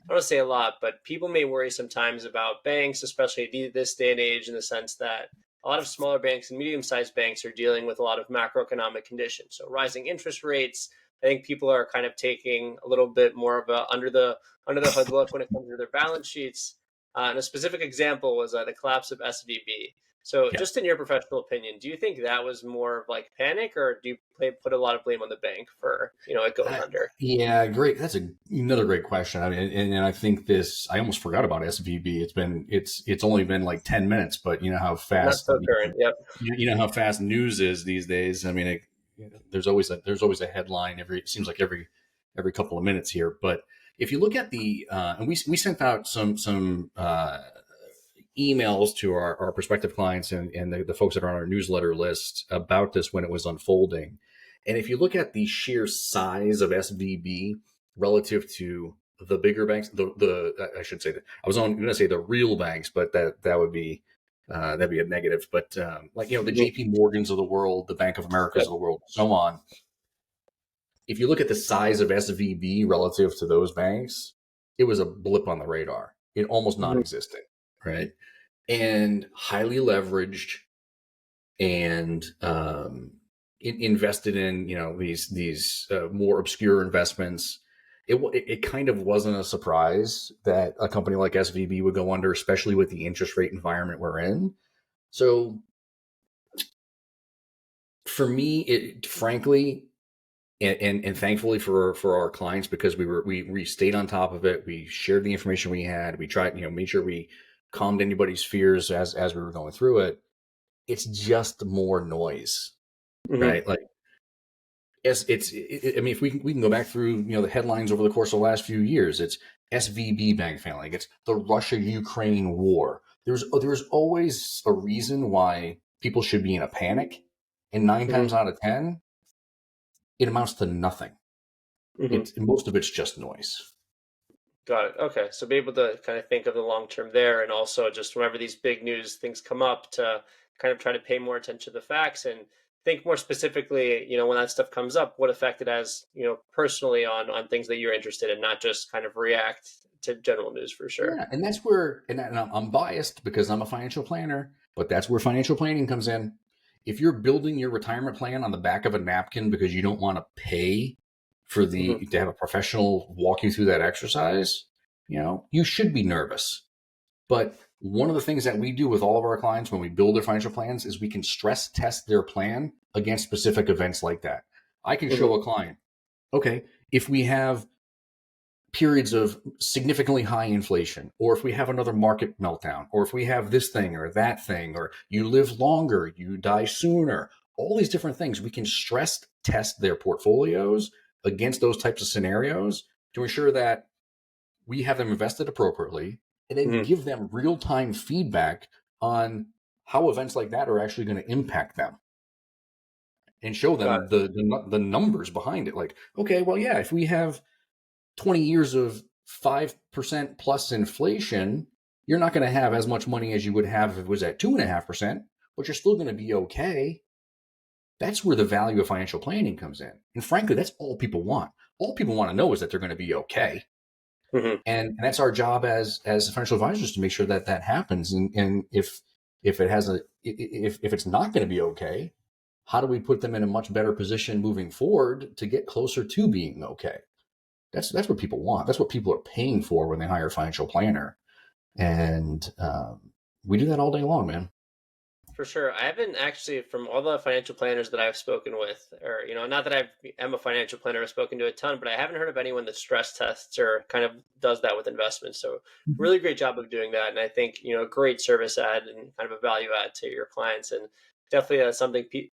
don't want to say a lot, but people may worry sometimes about banks, especially this day and age, in the sense that a lot of smaller banks and medium-sized banks are dealing with a lot of macroeconomic conditions. So rising interest rates. I think people are kind of taking a little bit more of a under the hood look when it comes to their balance sheets. And a specific example was the collapse of SVB. So, Yeah. just in your professional opinion, do you think that was more of like panic, or do you put a lot of blame on the bank for it going I, under? yeah, great. That's another great question. I mean, and I think this. I almost forgot about SVB. It's only been like 10 minutes, but you know how Not fast so current. Yep. you know how fast news is these days. I mean, there's always a headline every. It seems like every couple of minutes here. But if you look at the and we sent out some emails to our prospective clients and the folks that are on our newsletter list about this when it was unfolding. And if you look at the sheer size of SVB relative to the bigger banks, the I should say that I was going to say the real banks, but that would be that'd be a negative. But like the Mhm. J.P. Morgans of the world, the Bank of Americas Yep. of the world, so on. If you look at the size of SVB relative to those banks, it was a blip on the radar. It almost Mhm. non-existent, right? And highly leveraged and invested in these more obscure investments. It kind of wasn't a surprise that a company like SVB would go under, especially with the interest rate environment we're in. So for me, it frankly, and thankfully for our clients, because we stayed on top of it. We shared the information we had. We tried, made sure we calmed anybody's fears as we were going through it. It's just more noise, Mhm. right? Like, yes, I mean, if we can go back through, the headlines over the course of the last few years, it's SVB bank failing. It's the Russia-Ukraine war. There's always a reason why people should be in a panic, and nine Mhm. times out of 10, it amounts to nothing. Mhm. It's most of it's just noise. Got it. Okay. So be able to kind of think of the long term there, and also just whenever these big news things come up, to kind of try to pay more attention to the facts and think more specifically, when that stuff comes up, what effect it has, personally on things that you're interested in, not just kind of react to general news for sure. Yeah, and that's where, and I'm biased because I'm a financial planner, but that's where financial planning comes in. If you're building your retirement plan on the back of a napkin because you don't want to pay for Hmm. to have a professional walk you through that exercise, you should be nervous. But one of the things that we do with all of our clients when we build their financial plans is we can stress test their plan against specific events like that. I can Hmm. show a client, okay, if we have periods of significantly high inflation, or if we have another market meltdown, or if we have this thing or that thing, or you live longer, you die sooner, all these different things, we can stress test their portfolios against those types of scenarios to ensure that we have them invested appropriately and then Hmm. give them real time feedback on how events like that are actually going to impact them and show Got them the numbers behind it. Like, okay, well, yeah, if we have 20 years of 5% plus inflation, you're not going to have as much money as you would have if it was at 2.5%, but you're still going to be okay. That's where the value of financial planning comes in. And frankly, that's all people want. All people want to know is that they're going to be okay. it. Hmm. And that's our job as financial advisors to make sure that that happens. And if it has if it's not going to be okay, how do we put them in a much better position moving forward to get closer to being okay? That's what people want. That's what people are paying for when they hire a financial planner, and we do that all day long, man. For sure. I haven't actually, from all the financial planners that I've spoken with, or, not that am a financial planner, I've spoken to a ton, but I haven't heard of anyone that stress tests or kind of does that with investments. So, Mhm. really great job of doing that. And I think, great service add and kind of a value add to your clients. And definitely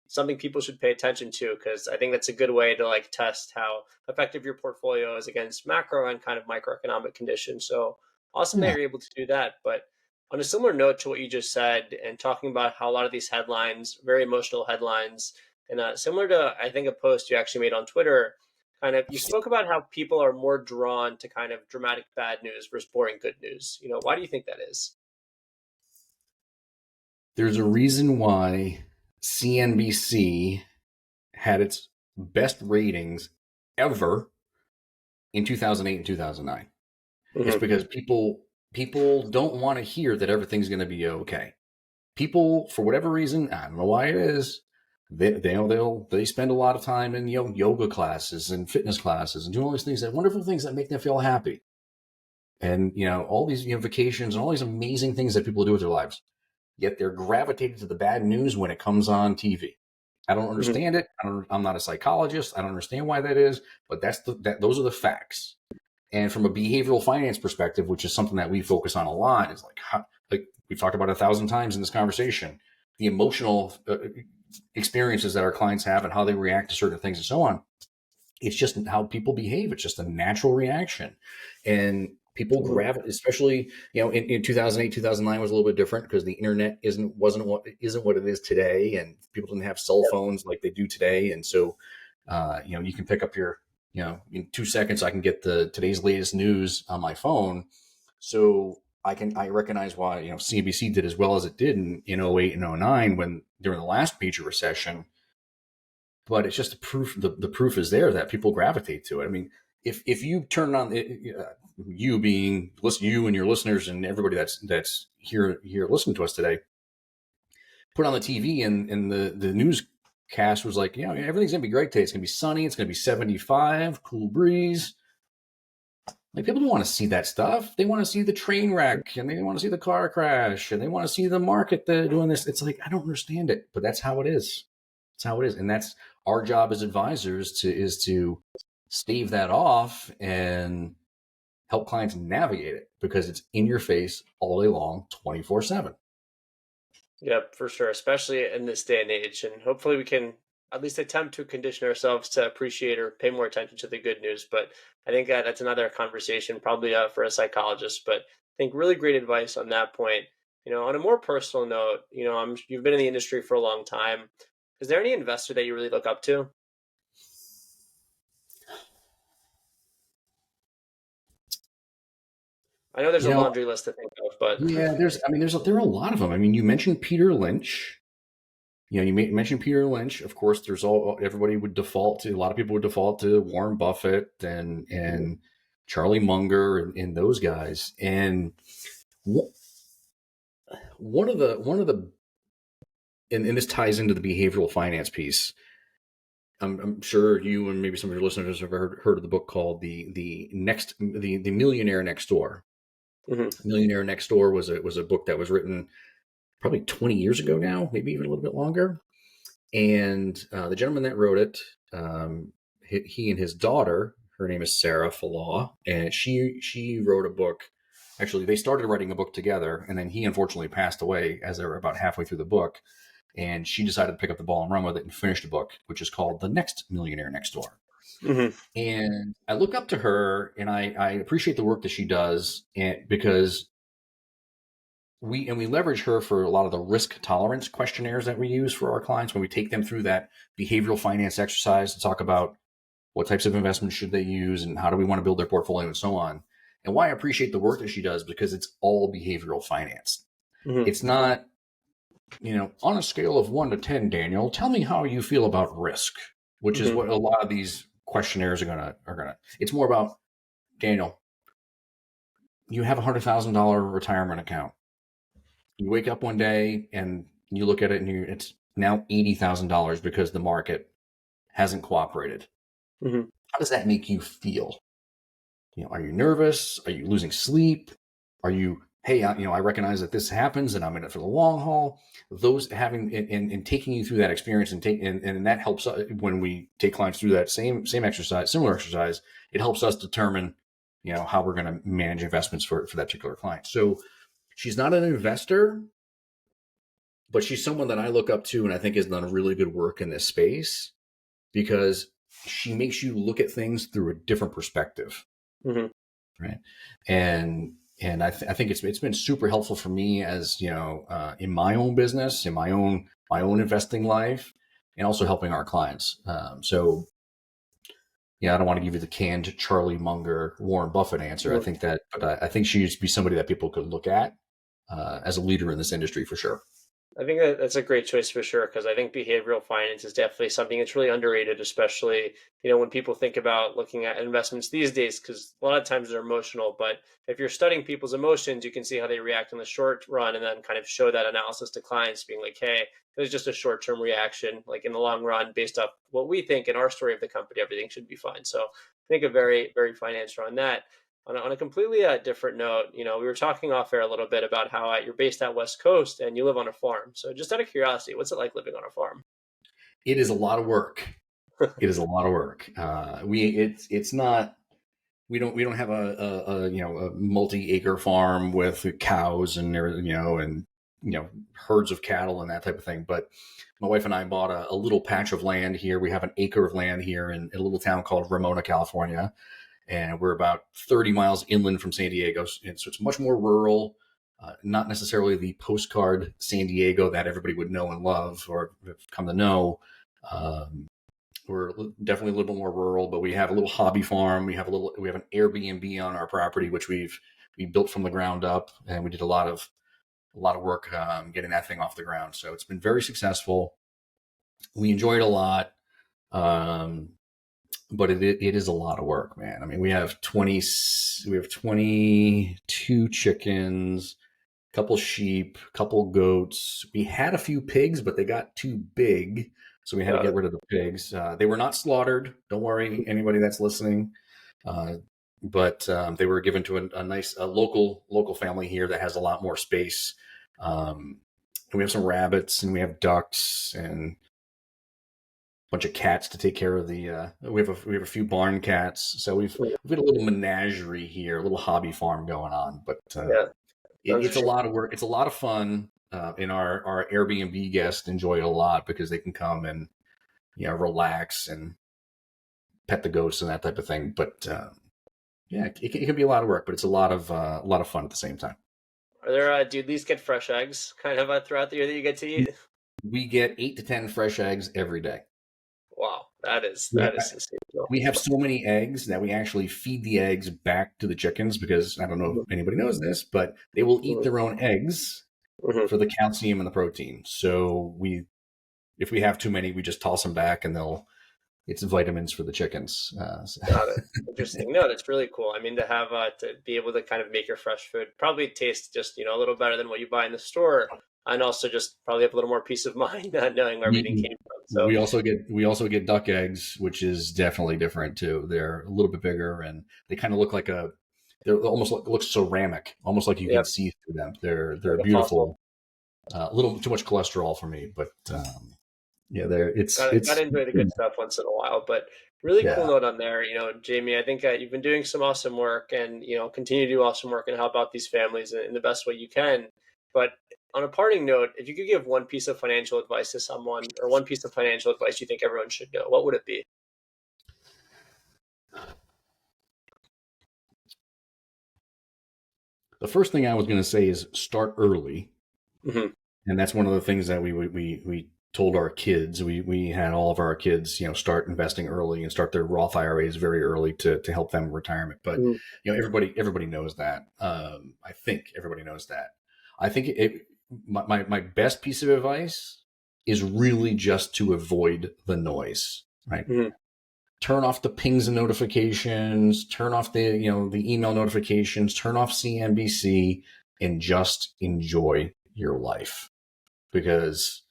something people should pay attention to, because I think that's a good way to like test how effective your portfolio is against macro and kind of microeconomic conditions. So, awesome that Yeah, you're able to do that. But on a similar note to what you just said, and talking about how a lot of these headlines, very emotional headlines, and similar to, I think, a post you actually made on Twitter, kind of, you spoke about how people are more drawn to kind of dramatic bad news versus boring good news. Why do you think that is? There's a reason why CNBC had its best ratings ever in 2008 and 2009. It's Hmm. because people don't want to hear that everything's going to be okay. People, for whatever reason, I don't know why it is, they spend a lot of time in yoga classes and fitness classes and doing all these things, that wonderful things that make them feel happy, and all these vacations and all these amazing things that people do with their lives. Yet they're gravitated to the bad news when it comes on TV. I don't Hmm. understand it. I'm not a psychologist. I don't understand why that is, but those are the facts. And from a behavioral finance perspective, which is something that we focus on a lot, is like we've talked about 1,000 times in this conversation, the emotional experiences that our clients have and how they react to certain things and so on. It's just how people behave. It's just a natural reaction. And people Hmm. gravitate, especially, in 2008, 2009 was a little bit different because the internet isn't what it is today. And people didn't have cell phones like they do today. And so, you can pick up in 2 seconds, I can get today's latest news on my phone. So I recognize why, CNBC did as well as it did in 08 and 09 when during the last major recession. But it's just the proof is there that people gravitate to it. I mean, if you turn on you and your listeners and everybody that's here listening to us today, put on the TV and the newscast was like, everything's gonna be great today. It's gonna be sunny. It's gonna be 75, cool breeze. Like, people don't want to see that stuff. They want to see the train wreck, and they want to see the car crash, and they want to see the market doing this. It's like, I don't understand it, but that's how it is. That's how it is, and that's our job as advisors to stave that off and help clients navigate it, because it's in your face all day long, 24/7. Yep, for sure, especially in this day and age. And hopefully we can at least attempt to condition ourselves to appreciate or pay more attention to the good news. But I think that's another conversation, probably for a psychologist. But I think really great advice on that point. On a more personal note, you've been in the industry for a long time. Is there any investor that you really look up to? I know there's You a know, laundry list to think of, but yeah, there are a lot of them. I mean, you mentioned Peter Lynch. You mentioned Peter Lynch. Of course, everybody would default to, a lot of people would default to Warren Buffett and Charlie Munger and those guys. And one of the and this ties into the behavioral finance piece. I'm sure you and maybe some of your listeners have heard of the book called the Millionaire Next Door. Mhm. Millionaire Next Door was a book that was written probably 20 years ago now, maybe even a little bit longer. And the gentleman that wrote it, he and his daughter, her name is Sarah Falah, and she wrote a book. Actually, they started writing a book together, and then he unfortunately passed away as they were about halfway through the book. And she decided to pick up the ball and run with it and finish the book, which is called The Next Millionaire Next Door. Mhm. And I look up to her, and I appreciate the work that she does, and because we leverage her for a lot of the risk tolerance questionnaires that we use for our clients when we take them through that behavioral finance exercise to talk about what types of investments should they use and how do we want to build their portfolio and so on. And why I appreciate the work that she does, because it's all behavioral finance. Mhm. It's not, on a scale of 1 to 10, Daniel, tell me how you feel about risk, which is Mhm. what a lot of these questionnaires are gonna. It's more about, Daniel, you have $100,000 retirement account. You wake up one day and you look at it and it's now $80,000 because the market hasn't cooperated. Mhm. How does that make you feel? Are you nervous? Are you losing sleep? Are you, hey, I recognize that this happens and I'm in it for the long haul. Those having and taking you through that experience and that helps when we take clients through that same exercise, similar exercise. It helps us determine, how we're going to manage investments for that particular client. So she's not an investor, but she's someone that I look up to and I think has done really good work in this space, because she makes you look at things through a different perspective, Mhm. right? And I think it's been super helpful for me as in my own business, in my own investing life, and also helping our clients. So Yeah, I don't want to give you the canned Charlie Munger, Warren Buffett answer. I Mhm. think that, but I think she used to be somebody that people could look at as a leader in this industry for sure. I think that's a great choice for sure because I think behavioral finance is definitely something that's really underrated, especially when people think about looking at investments these days. Because a lot of times they're emotional, but if you're studying people's emotions, you can see how they react in the short run, and then kind of show that analysis to clients, being like, "Hey, there's just a short-term reaction. Like in the long run, based off what we think in our story of the company, everything should be fine." So I think a very, very fine answer on that. On a completely different note, we were talking off air a little bit about how you're based out West Coast and you live on a farm. So, just out of curiosity, what's it like living on a farm? It is a lot of work. It is a lot of work. It's not we don't have a multi-acre farm with cows and everything, and herds of cattle and that type of thing. But my wife and I bought a little patch of land here. We have an acre of land here in a little town called Ramona, California, and we're about 30 miles inland from San Diego. And so it's much more rural, not necessarily the postcard San Diego that everybody would know and love or have come to know. Um, we're definitely a little bit more rural, but we have a little hobby farm. We have an Airbnb on our property, which we built from the ground up, and we did a lot of work getting that thing off the ground. So it's been very successful. We enjoy it a lot. Um, but it is a lot of work, man. I mean, we have 22 chickens, a couple sheep, a couple goats. We had a few pigs, but they got too big, so we had to Got get it. rid of the pigs. They were not slaughtered. Don't worry, anybody that's listening. Uh, but they were given to a nice local family here that has a lot more space. And we have some rabbits and we have ducks and bunch of cats to take care of the we have a few barn cats, so we've got a little menagerie here, a little hobby farm going on. But Yeah, it's a lot of work, it's a lot of fun, and our Airbnb guests enjoy it a lot because they can come and relax and pet the goats and that type of thing. But yeah, it can be a lot of work, but it's a lot of fun at the same time. are there? Do you at least get fresh eggs, kind of throughout the year that you get to eat? We get 8 to 10 fresh eggs every day. Wow, that is we, that is sensational. we have so many eggs that we actually feed the eggs back to the chickens, because I don't know if anybody knows this, but they will eat their own eggs Mhm. for the calcium and the protein. So if we have too many, we just toss them back, and it's vitamins for the chickens. Got it. Interesting. No, that's really cool. I mean, to be able to kind of make your fresh food probably taste just a little better than what you buy in the store, and also just probably have a little more peace of mind not knowing where everything we came from. So we also get duck eggs, which is definitely different too. They're a little bit bigger, and they kind of look like they're almost look ceramic, almost like you yeah, can see through them. They're like a fossil. beautiful. A little too much cholesterol for me, but yeah, they're Got to it's enjoy the good stuff once in a while. But really cool yeah. note on there, Jamie. I think you've been doing some awesome work, and continue to do awesome work and help out these families in the best way you can. But on a parting note, if you could give one piece of financial advice to someone, or one piece of financial advice you think everyone should know, what would it be? The first thing I was going to say is start early, Hmm. and that's one of the things that we told our kids. We had all of our kids, start investing early and start their Roth IRAs very early to help them in retirement. But Hmm. everybody knows that. I think everybody knows that. I think my best piece of advice is really just to avoid the noise, right? Hmm. Turn off the pings and notifications, turn off the email notifications, turn off CNBC, and just enjoy your life. Because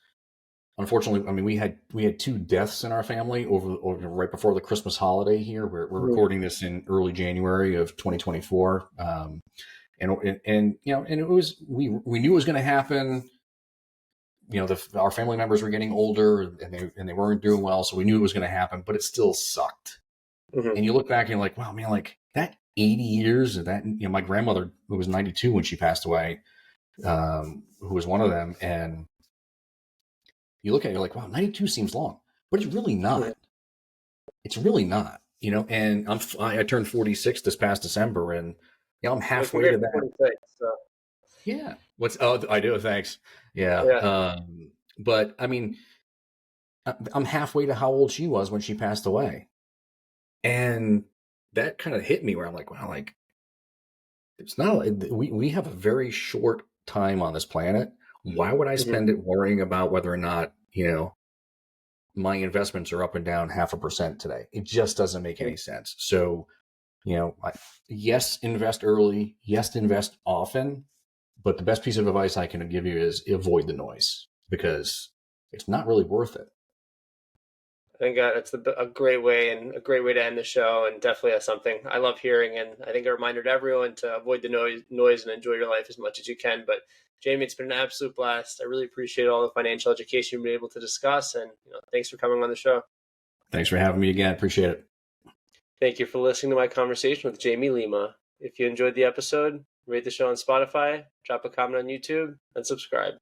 unfortunately, I mean, we had two deaths in our family over right before the Christmas holiday here. We're Hmm. recording this in early January of 2024. And it was we knew it was going to happen. Our family members were getting older, and they weren't doing well, so we knew it was going to happen, but it still sucked. Hmm. And you look back and you're like, wow, man, like that 80 years of that. My grandmother, who was 92 when she passed away, who was one of them, and you look at it, you're like, wow, 92 seems long, but it's really Hmm. not. It's really not. And I turned 46 this past December, and I'm Well, halfway to congrats on that. 46. So, Yeah. I do. Thanks. Yeah. yeah. But I mean, I'm halfway to how old she was when she passed away. And that kind of hit me where I'm like, wow, like it's not, we have a very short time on this planet. Why would I Mhm. spend it worrying about whether or not, my investments are up and down 0.5% today? It just doesn't make any sense. So, yes, invest early. Yes, invest often. But the best piece of advice I can give you is avoid the noise because it's not really worth it. I think that's a great way and a great way to end the show, and definitely something I love hearing. And I think a reminder to everyone to avoid the noise and enjoy your life as much as you can. But Jamie, it's been an absolute blast. I really appreciate all the financial education you've been able to discuss, and thanks for coming on the show. Thanks for having me again. Appreciate it. Thank you for listening to my conversation with Jamie Lima. If you enjoyed the episode, rate the show on Spotify, drop a comment on YouTube, and subscribe.